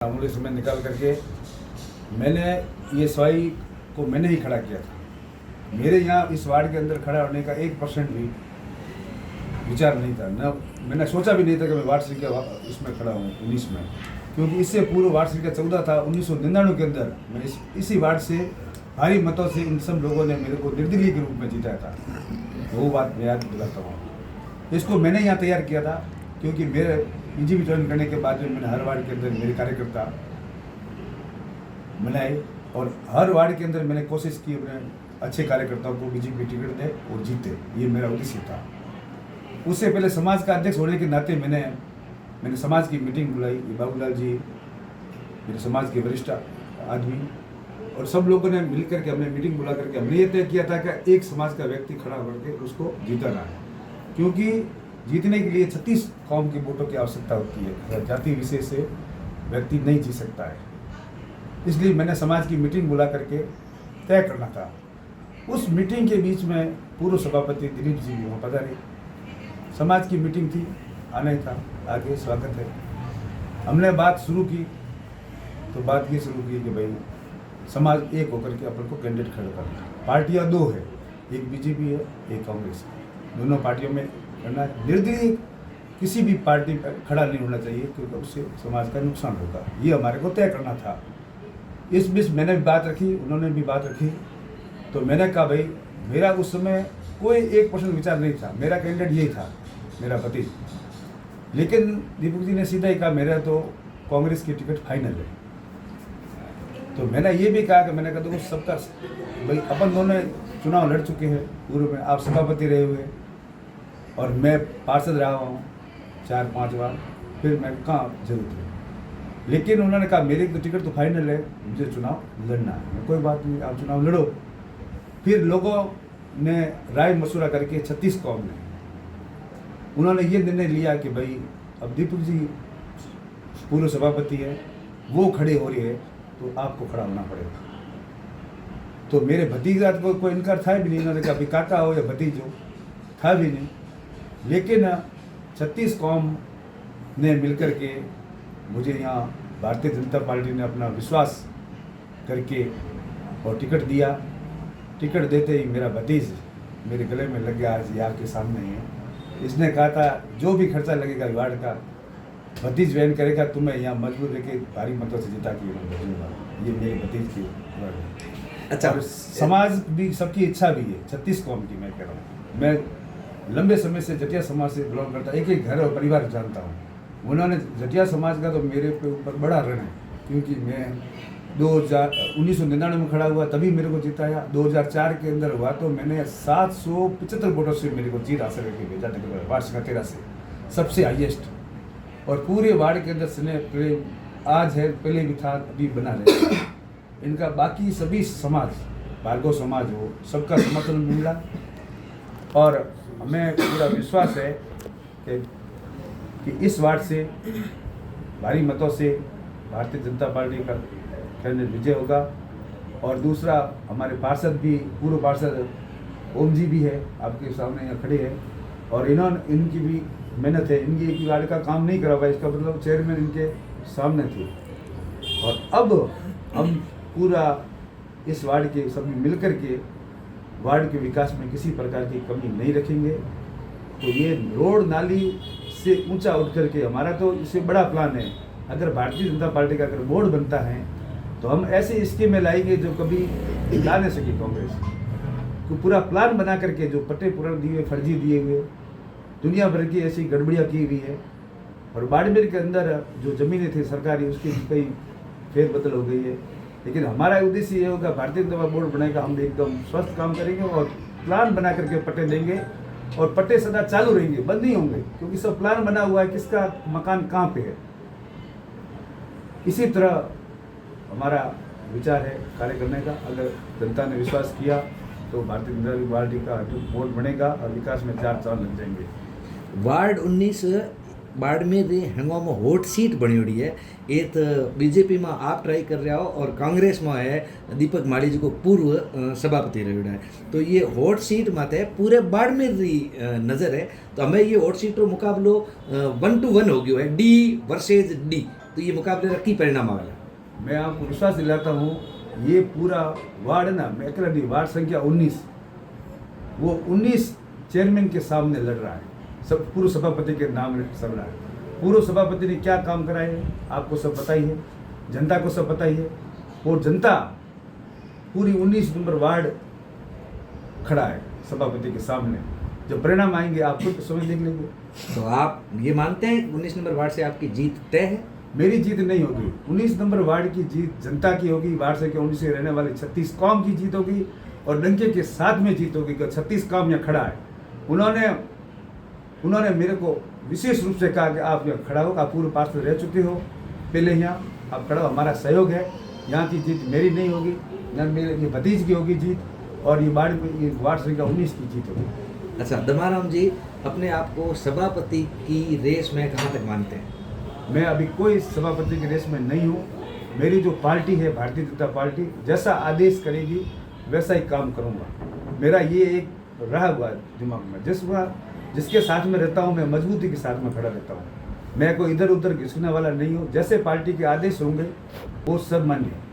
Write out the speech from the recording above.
मामूली समय निकाल करके मैंने ये सवाई को मैंने ही खड़ा किया था। मेरे यहाँ इस वार्ड के अंदर खड़ा होने का 1% भी विचार नहीं था। न मैंने सोचा भी नहीं था कि मैं वार्ड संख्या इसमें खड़ा हूँ 19 में, क्योंकि इससे पूर्व वार्ड संख्या 14 था। 1999 के अंदर मैं इसी वार्ड से भारी मतों से इन सब लोगों ने मेरे को निर्दलीय के रूप में जीता था। वो बात मैं याद दिलाता हूँ। इसको मैंने यहाँ तैयार किया था, क्योंकि मेरे बीजेपी ज्वाइन करने के बाद में मैंने हर वार्ड के अंदर मेरे कार्यकर्ता बनाए और हर वार्ड के अंदर मैंने कोशिश की अपने अच्छे कार्यकर्ताओं को बीजेपी टिकट दे और जीते। ये मेरा उद्देश्य था। उससे पहले समाज का अध्यक्ष होने के नाते मैंने समाज की मीटिंग बुलाई। बाबूलाल जी, मेरे समाज के वरिष्ठ आदमी और सब लोगों ने मिलकर के हमने मीटिंग बुला करके हमने ये तय किया था कि एक समाज का व्यक्ति खड़ा होकर उसको जीतना है, क्योंकि जीतने के लिए 36 कौम के वोटों की आवश्यकता होती है। जाति विशेष से व्यक्ति नहीं जीत सकता है। इसलिए मैंने समाज की मीटिंग बुला करके तय करना था। उस मीटिंग के बीच में पूर्व सभापति दिलीप जी भी वहाँ पधारे। समाज की मीटिंग थी, आना ही था, आगे स्वागत है। हमने बात शुरू की तो बात ये शुरू की कि भाई समाज एक होकर के अपन को कैंडिडेट खड़ा करना है। पार्टियाँ दो है, एक बीजेपी है, एक कांग्रेस है। दोनों पार्टियों में करना निर्दलीय किसी भी पार्टी पर खड़ा नहीं होना चाहिए, क्योंकि उससे समाज का नुकसान होगा। ये हमारे को तय करना था। इस बीच मैंने भी बात रखी, उन्होंने भी बात रखी। तो मैंने कहा भाई मेरा उस समय कोई 1% विचार नहीं था। मेरा कैंडिडेट यही था, मेरा पति। लेकिन दीपक जी ने सीधा ही कहा मेरा तो कांग्रेस की टिकट फाइनल है। तो मैंने ये भी कहा कि मैंने कहा तो सबका भाई अपन दोनों चुनाव लड़ चुके हैं पूर्व में, आप सभापति रहे हुए और मैं पार्षद रहा हूँ 4-5 बार, फिर मैं कहाँ जरूरत है। लेकिन उन्होंने कहा मेरी तो टिकट तो फाइनल है, मुझे चुनाव लड़ना है। कोई बात नहीं, आप चुनाव लड़ो। फिर लोगों ने राय मशवरा करके 36 कौम ने उन्होंने ये निर्णय लिया कि भाई अब दीपक जी पूर्व सभापति है, वो खड़े हो रही है तो आपको खड़ा होना पड़ेगा। तो मेरे भतीजा को कोई इनकार था भी नहीं। उन्होंने कहा काका हो या भतीजो, था भी नहीं। लेकिन 36 कौम ने मिलकर के मुझे यहाँ भारतीय जनता पार्टी ने अपना विश्वास करके और टिकट दिया। टिकट देते ही मेरा भतीज मेरे गले में लग गया। आज ये आपके सामने ही है। इसने कहा था जो भी खर्चा लगेगा वार्ड का भतीज वहन करेगा, तुम्हें यहाँ मजबूर रह के भारी मतों से जिता के भेजूंगा। ये मेरे भतीज की वर्ड है। अच्छा, समाज भी सबकी इच्छा भी है 36 कौम की। मैं कह रहा हूँ, मैं लंबे समय से जटिया समाज से बिलोंग करता, एक घर और परिवार जानता हूँ। उन्होंने जटिया समाज का तो मेरे पे ऊपर बड़ा ऋण है, क्योंकि मैं 1999 में खड़ा हुआ तभी मेरे को जिताया। 2004 के अंदर हुआ तो मैंने 775 वोटों से मेरे को जीत हासिल करके भेजा वार्ड संख्या 13 से, सबसे हाईएस्ट। और पूरे वार्ड के अंदर स्नेह प्रेम आज है, पहले भी था, अभी बना रहे। इनका बाकी सभी समाज, भार्गव समाज हो, सबका समर्थन मिला। और हमें पूरा विश्वास है कि इस वार्ड से भारी मतों से भारतीय जनता पार्टी का कैंडिडेट विजय होगा। और दूसरा हमारे पार्षद भी, पूर्व पार्षद ओम जी भी है, आपके सामने यहाँ खड़े हैं। और इनकी भी मेहनत है। इनकी एक वार्ड का काम नहीं करा हुआ, इसका मतलब चेयरमैन इनके सामने थे। और अब हम पूरा इस वार्ड के सभी मिलकर के वार्ड के विकास में किसी प्रकार की कमी नहीं रखेंगे। तो ये रोड नाली से ऊंचा उठ करके हमारा तो इससे बड़ा प्लान है। अगर भारतीय जनता पार्टी का अगर बोर्ड बनता है तो हम ऐसे स्कीमें लाएंगे जो कभी ला नहीं सकी कांग्रेस को। पूरा प्लान बना करके जो पट्टे पूर्ण दिए, फर्जी दिए हुए, दुनिया भर की ऐसी गड़बड़ियाँ की हुई है। और बाड़मेर के अंदर जो ज़मीनें थी सरकारी, उसकी कई फेरबदल हो गई है। लेकिन हमारा उद्देश्य ये होगा, भारतीय जनता बोर्ड बनेगा, हम एकदम स्वस्थ काम करेंगे और प्लान बना करके पट्टे देंगे। और पट्टे सदा चालू रहेंगे, बंद नहीं होंगे, क्योंकि सब प्लान बना हुआ है किसका मकान कहाँ पे है। इसी तरह हमारा विचार है कार्य करने का। अगर जनता ने विश्वास किया तो भारतीय जनता पार्टी का बोर्ड बनेगा और विकास में 4 चांद लग जाएंगे। वार्ड 19 बाड़मेर हेंगवा में हॉट सीट बनी है। ये तो बीजेपी में आप ट्राई कर रहा हो और कांग्रेस में है दीपक माड़ी जी को पूर्व सभापति रहा है। तो ये हॉट सीट माते पूरे बाड़मेर नज़र है। तो हमें ये हॉट सीट रो मुकाबलो 1 to 1 हो गयो है, डी वर्सेज डी। तो ये मुकाबले की परिणाम वाला? मैं आपको विश्वास दिलाता हूँ, ये पूरा वार्ड है ना, मैं अकेला नहीं, वार्ड संख्या 19, वो 19 चेयरमैन के सामने लड़ रहा है, सब पूर्व सभापति के नाम चल रहा है। पूर्व सभापति ने क्या काम कराए हैं आपको सब पता ही है, जनता को सब पता ही है, और जनता पूरी 19 नंबर वार्ड खड़ा है सभापति के सामने। जब परिणाम आएंगे आप खुद समझ देख लेंगे। तो आप ये मानते हैं 19 नंबर वार्ड से आपकी जीत तय है? मेरी जीत नहीं होगी, 19 नंबर वार्ड की जीत जनता की होगी। वार्ड संख्या 19 से रहने वाले 36 कौम की जीत होगी और डंके के साथ में जीत होगी। 36 कौम यहाँ खड़ा है, उन्होंने मेरे को विशेष रूप से कहा कि आप यहाँ खड़ा हो, आप पूर्व पार्षद रह चुके हो पहले, यहाँ आप खड़ा हो, हमारा सहयोग है। यहाँ की जीत मेरी नहीं होगी, न मेरे ये भतीज की होगी जीत, और ये वार्ड संख्या 19 की जीत होगी। अच्छा, दमाराम जी अपने आप को सभापति की रेस में कहाँ तक मानते हैं? मैं अभी कोई सभापति की रेस में नहीं हूँ। मेरी जो पार्टी है भारतीय जनता पार्टी, जैसा आदेश करेगी वैसा ही काम करूँगा। मेरा ये एक रहा हुआ दिमाग में, जिसके साथ में रहता हूँ मैं मजबूती के साथ में खड़ा रहता हूँ। मैं कोई इधर उधर घिसने वाला नहीं हूँ। जैसे पार्टी के आदेश होंगे वो सब मान्य है।